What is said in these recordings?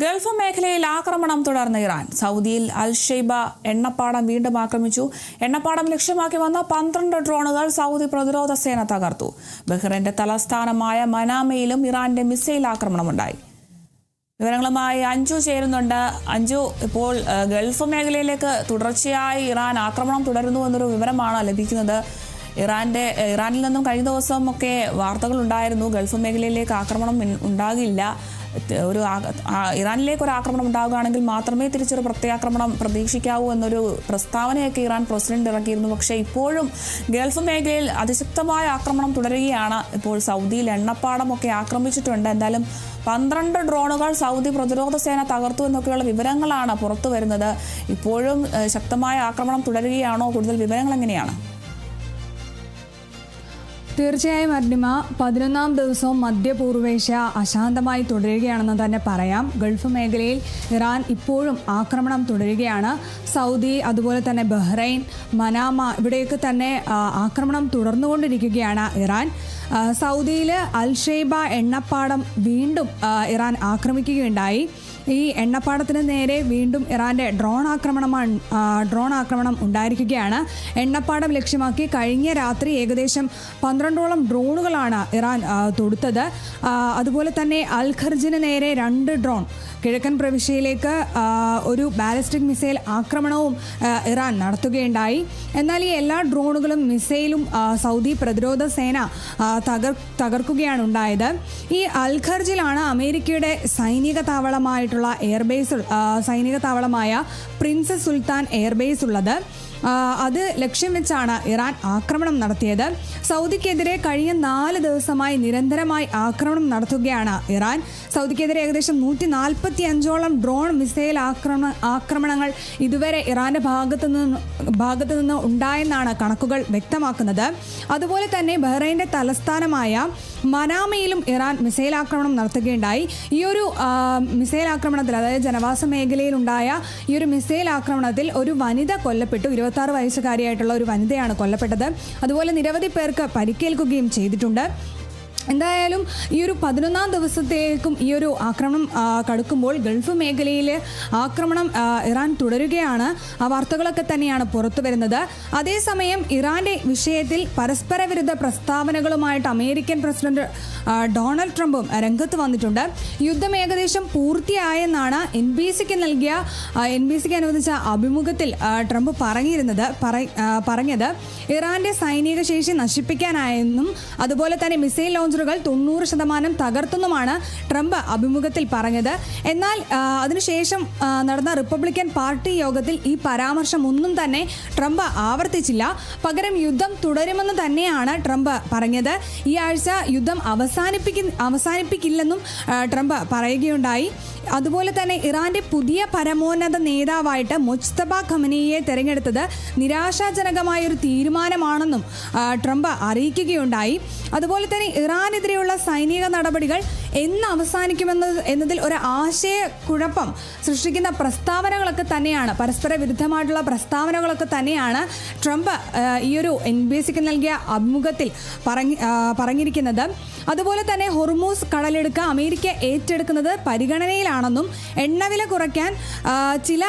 Gulf മേഖലയിൽ ആക്രമണം തുടർന്ന ഇറാൻ. സൗദിയിൽ അൽ ഷൈബ എണ്ണപ്പാടം വീണ്ടും ആക്രമിച്ചു. എണ്ണപ്പാടം ലക്ഷ്യമാക്കി വന്ന 12 ഡ്രോണുകൾ സൗദി പ്രതിരോധ സേന തകർത്തു. ബഹ്റൈന്റെ തലസ്ഥാനമായ മനാമയിലും ഇറാന്റെ മിസൈൽ ആക്രമണമുണ്ടായി. വിവരങ്ങളുമായി അഞ്ജു ചേരുന്നുണ്ട്. അഞ്ജു, ഇപ്പോൾ ഗൾഫ് മേഖലയിലേക്ക് തുടർച്ചയായി ഇറാൻ ആക്രമണം തുടരുന്നു എന്നൊരു വിവരമാണ് ലഭിക്കുന്നത്. ഇറാനിൽ നിന്നും കഴിഞ്ഞ ദിവസമൊക്കെ വാർത്തകൾ ഉണ്ടായിരുന്നു, ഗൾഫ് മേഖലയിലേക്ക് ആക്രമണം ഉണ്ടാകില്ല, ഇറാനിലേക്ക് ഒരു ആക്രമണം ഉണ്ടാകുകയാണെങ്കിൽ മാത്രമേ തിരിച്ചൊരു പ്രത്യാക്രമണം പ്രതീക്ഷിക്കാവൂ എന്നൊരു പ്രസ്താവനയൊക്കെ ഇറാൻ പ്രസിഡന്റ് ഇറക്കിയിരുന്നു. പക്ഷേ ഇപ്പോഴും ഗൾഫ് മേഖലയിൽ അതിശക്തമായ ആക്രമണം തുടരുകയാണ്. ഇപ്പോൾ സൗദിയിൽ എണ്ണപ്പാടമൊക്കെ ആക്രമിച്ചിട്ടുണ്ട്. എന്തായാലും 12 ഡ്രോണുകൾ സൗദി പ്രതിരോധ സേന തകർത്തു എന്നൊക്കെയുള്ള വിവരങ്ങളാണ് പുറത്തു വരുന്നത്. ഇപ്പോഴും ശക്തമായ ആക്രമണം തുടരുകയാണോ? കൂടുതൽ വിവരങ്ങൾ എങ്ങനെയാണ്? തീർച്ചയായും അർണിമ, 11ാം ദിവസവും മധ്യപൂർവേഷ്യ അശാന്തമായി തുടരുകയാണെന്ന് തന്നെ പറയാം. ഗൾഫ് മേഖലയിൽ ഇറാൻ ഇപ്പോഴും ആക്രമണം തുടരുകയാണ്. സൗദി, അതുപോലെ തന്നെ ബഹ്റൈൻ, മനാമ, ഇവിടെയൊക്കെ തന്നെ ആക്രമണം തുടർന്നുകൊണ്ടിരിക്കുകയാണ് ഇറാൻ. സൗദിയിൽ അൽ ഷൈബ എണ്ണപ്പാടം വീണ്ടും ഇറാൻ ആക്രമിക്കുകയുണ്ടായി. ഈ എണ്ണപ്പാടത്തിന് നേരെ വീണ്ടും ഇറാന്റെ ഡ്രോൺ ആക്രമണം ഉണ്ടായിരിക്കുകയാണ്. എണ്ണപ്പാടം ലക്ഷ്യമാക്കി കഴിഞ്ഞ രാത്രി ഏകദേശം 12ഓളം ഡ്രോണുകളാണ് ഇറാൻ തൊടുത്തത്. അതുപോലെ തന്നെ അൽ ഖർജിന് നേരെ 2 ഡ്രോൺ, കിഴക്കൻ പ്രവിശ്യയിലേക്ക് ഒരു ബാലിസ്റ്റിക് മിസൈൽ ആക്രമണവും ഇറാൻ നടത്തുകയുണ്ടായി. എന്നാൽ ഈ എല്ലാ ഡ്രോണുകളും മിസൈലും സൗദി പ്രതിരോധ സേന തകർക്കുകയാണ് ഉണ്ടായത്. ഈ അൽ ഖർജിലാണ് അമേരിക്കയുടെ സൈനിക താവളമായിട്ടുള്ള സൈനിക താവളമായ പ്രിൻസസ് സുൽത്താൻ എയർബേസ് ഉള്ളത്. അത് ലക്ഷ്യം വെച്ചാണ് ഇറാൻ ആക്രമണം നടത്തിയത്. സൗദിക്കെതിരെ കഴിഞ്ഞ 4 ദിവസമായി നിരന്തരമായി ആക്രമണം നടത്തുകയാണ് ഇറാൻ. സൗദിക്കെതിരെ ഏകദേശം 145ഓളം ഡ്രോൺ മിസൈൽ ആക്രമണങ്ങൾ ഇതുവരെ ഇറാന്റെ ഭാഗത്തു നിന്ന് ഉണ്ടായെന്നാണ് കണക്കുകൾ വ്യക്തമാക്കുന്നത്. അതുപോലെ തന്നെ ബഹ്റൈന്റെ തലസ്ഥാനമായ മനാമയിലും ഇറാൻ മിസൈൽ ആക്രമണം നടത്തുകയുണ്ടായി. ഈ ഒരു മിസൈൽ ആക്രമണത്തിൽ, അതായത് ജനവാസ മേഖലയിൽ ഉണ്ടായ ഈ ഒരു മിസൈൽ ആക്രമണത്തിൽ ഒരു വനിത കൊല്ലപ്പെട്ടു. 26 വയസ്സുകാരിയായിട്ടുള്ള ഒരു വനിതയാണ് കൊല്ലപ്പെട്ടത്. അതുപോലെ നിരവധി പേർക്ക് പരിക്കേൽക്കുകയും ചെയ്തിട്ടുണ്ട്. എന്തായാലും ഈ ഒരു 11ാം ദിവസത്തേക്കും ഈ ഒരു ആക്രമണം കടക്കുമ്പോൾ ഗൾഫ് മേഖലയിൽ ആക്രമണം ഇറാൻ തുടരുകയാണ്. ആ വാർത്തകളൊക്കെ തന്നെയാണ് പുറത്തു വരുന്നത്. അതേസമയം ഇറാന്റെ വിഷയത്തിൽ പരസ്പര വിരുദ്ധ പ്രസ്താവനകളുമായിട്ട് അമേരിക്കൻ പ്രസിഡന്റ് ഡൊണാൾഡ് ട്രംപും രംഗത്ത് വന്നിട്ടുണ്ട്. യുദ്ധം ഏകദേശം പൂർത്തിയായെന്നാണ് NBCക്ക് അനുവദിച്ച അഭിമുഖത്തിൽ ട്രംപ് പറഞ്ഞത്. ഇറാന്റെ സൈനിക ശേഷി നശിപ്പിക്കാനായെന്നും അതുപോലെ തന്നെ മിസൈൽ ലോഞ്ചറുകൾ 90% തകർത്തെന്നുമാണ് ട്രംപ് അഭിമുഖത്തിൽ പറഞ്ഞത്. എന്നാൽ അതിനുശേഷം നടന്ന റിപ്പബ്ലിക്കൻ പാർട്ടി യോഗത്തിൽ ഈ പരാമർശം ഒന്നും തന്നെ ട്രംപ് ആവർത്തിച്ചില്ല. പകരം യുദ്ധം തുടരുമെന്ന് തന്നെയാണ് ട്രംപ് പറഞ്ഞത്. ഈ ആഴ്ച യുദ്ധം അവസാനിപ്പിക്കില്ലെന്നും ട്രംപ് പറയുകയുണ്ടായി. അതുപോലെ തന്നെ ഇറാന്റെ പുതിയ പരമോന്നത നേതാവായിട്ട് മുജ്തബ ഖമനിയെ തെരഞ്ഞെടുത്തത് നിരാശാജനകമായ ഒരു തീരുമാനമാണെന്നും ട്രംപ് അറിയിക്കുകയുണ്ടായി. അതുപോലെ തന്നെ ഇറാനെതിരെയുള്ള സൈനിക നടപടികൾ എന്ന് എന്നതിൽ ഒരു ആശയക്കുഴപ്പം സൃഷ്ടിക്കുന്ന പ്രസ്താവനകളൊക്കെ തന്നെയാണ്, പരസ്പര വിരുദ്ധമായിട്ടുള്ള പ്രസ്താവനകളൊക്കെ തന്നെയാണ് ട്രംപ് ഈ ഒരു NBCക്ക് നൽകിയ അഭിമുഖത്തിൽ പറഞ്ഞിരിക്കുന്നത്. അതുപോലെ തന്നെ ഹൊർമൂസ് കടലെടുക്ക് അമേരിക്ക ഏറ്റെടുക്കുന്നത് പരിഗണനയിലാണെന്നും എണ്ണവില കുറയ്ക്കാൻ ചില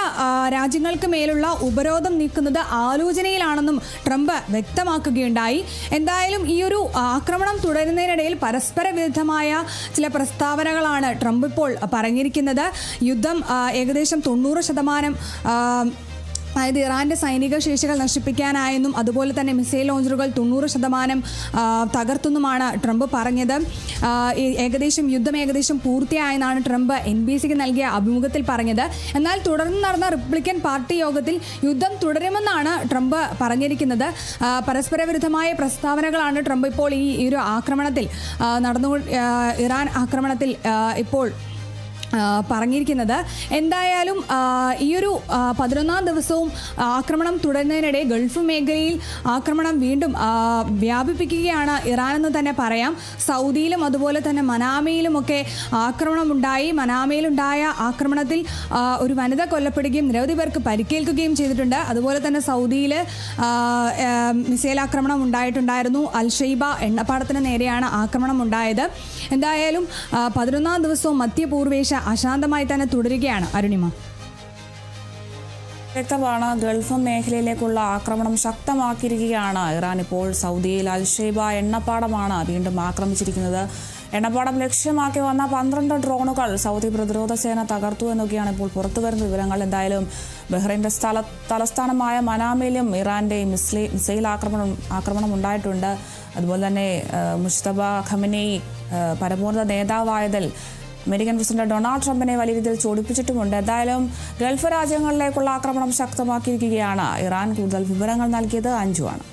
രാജ്യങ്ങൾക്ക് മേലുള്ള ഉപരോധം നീക്കുന്നത് ആലോചനയിലാണെന്നും ട്രംപ് വ്യക്തമാക്കുകയുണ്ടായി. എന്തായാലും ഈ ഒരു ആക്രമണം തുടരുന്നതിനിടയിൽ പരസ്പര വിരുദ്ധമായ ചില പ്രസ്താവനകളാണ് ട്രംപ് ഇപ്പോൾ പറഞ്ഞിരിക്കുന്നത്. യുദ്ധം ഏകദേശം 90%, അതായത് ഇറാന്റെ സൈനിക ശേഷികൾ നശിപ്പിക്കാനായെന്നും അതുപോലെ തന്നെ മിസൈൽ ലോഞ്ചറുകൾ 90% തകർത്തെന്നുമാണ് ട്രംപ് പറഞ്ഞത്. യുദ്ധം ഏകദേശം പൂർത്തിയായെന്നാണ് ട്രംപ് NBCക്ക് നൽകിയ അഭിമുഖത്തിൽ പറഞ്ഞത്. എന്നാൽ തുടർന്ന് നടന്ന റിപ്പബ്ലിക്കൻ പാർട്ടി യോഗത്തിൽ യുദ്ധം തുടരുമെന്നാണ് ട്രംപ് പറഞ്ഞിരിക്കുന്നത്. പരസ്പര വിരുദ്ധമായ പ്രസ്താവനകളാണ് ട്രംപ് ഇപ്പോൾ ഈ ഒരു ആക്രമണത്തിൽ ഇറാൻ ആക്രമണത്തിൽ ഇപ്പോൾ പറഞ്ഞിരിക്കുന്നത്. എന്തായാലും ഈ ഒരു 11ാം ദിവസവും ആക്രമണം തുടരുന്നതിനിടെ ഗൾഫ് മേഖലയിൽ ആക്രമണം വീണ്ടും വ്യാപിപ്പിക്കുകയാണ് ഇറാൻ എന്ന് തന്നെ പറയാം. സൗദിയിലും അതുപോലെ തന്നെ മനാമയിലുമൊക്കെ ആക്രമണമുണ്ടായി. മനാമയിലുണ്ടായ ആക്രമണത്തിൽ ഒരു വനിത കൊല്ലപ്പെടുകയും നിരവധി പേർക്ക് പരിക്കേൽക്കുകയും ചെയ്തിട്ടുണ്ട്. അതുപോലെ തന്നെ സൗദിയിൽ മിസൈൽ ആക്രമണം ഉണ്ടായിട്ടുണ്ടായിരുന്നു. അൽ ഷൈബ എണ്ണപ്പാടത്തിന് നേരെയാണ് ആക്രമണം ഉണ്ടായത്. എന്തായാലും 11ാം ദിവസവും മധ്യപൂർവേഷ്യ അശാന്തമായി തന്നെ തുടരുകയാണ് അരുണിമ. വ്യക്തമാണ്. ഗൾഫ് മേഖലയിലേക്കുള്ള ആക്രമണം ശക്തമാക്കിയിരിക്കുകയാണ് ഇറാൻ. ഇപ്പോൾ സൗദിയിൽ അൽഷൈബ എണ്ണപ്പാടമാണ് വീണ്ടും ആക്രമിച്ചിരിക്കുന്നത്. എണ്ണപ്പാടം ലക്ഷ്യമാക്കി വന്ന 12 ഡ്രോണുകൾ സൗദി പ്രതിരോധ സേന തകർത്തു എന്നൊക്കെയാണ് ഇപ്പോൾ പുറത്തുവരുന്ന വിവരങ്ങൾ. എന്തായാലും ബഹ്റൈൻ്റെ തലസ്ഥാനമായ മനാമയിലും ഇറാൻ്റെ മിസൈൽ ആക്രമണം ഉണ്ടായിട്ടുണ്ട്. അതുപോലെ തന്നെ മുസ്തഫ ഖമനേയി പരമോന്നത നേതാവായതിൽ അമേരിക്കൻ പ്രസിഡന്റ് ഡൊണാൾഡ് ട്രംപിനെ വലിയ രീതിയിൽ ചൊടിപ്പിച്ചിട്ടുമുണ്ട്. എന്തായാലും ഗൾഫ് രാജ്യങ്ങളിലേക്കുള്ള ആക്രമണം ശക്തമാക്കിയിരിക്കുകയാണ് ഇറാൻ. കൂടുതൽ വിവരങ്ങൾ നൽകിയത് അഞ്ജുവാണ്.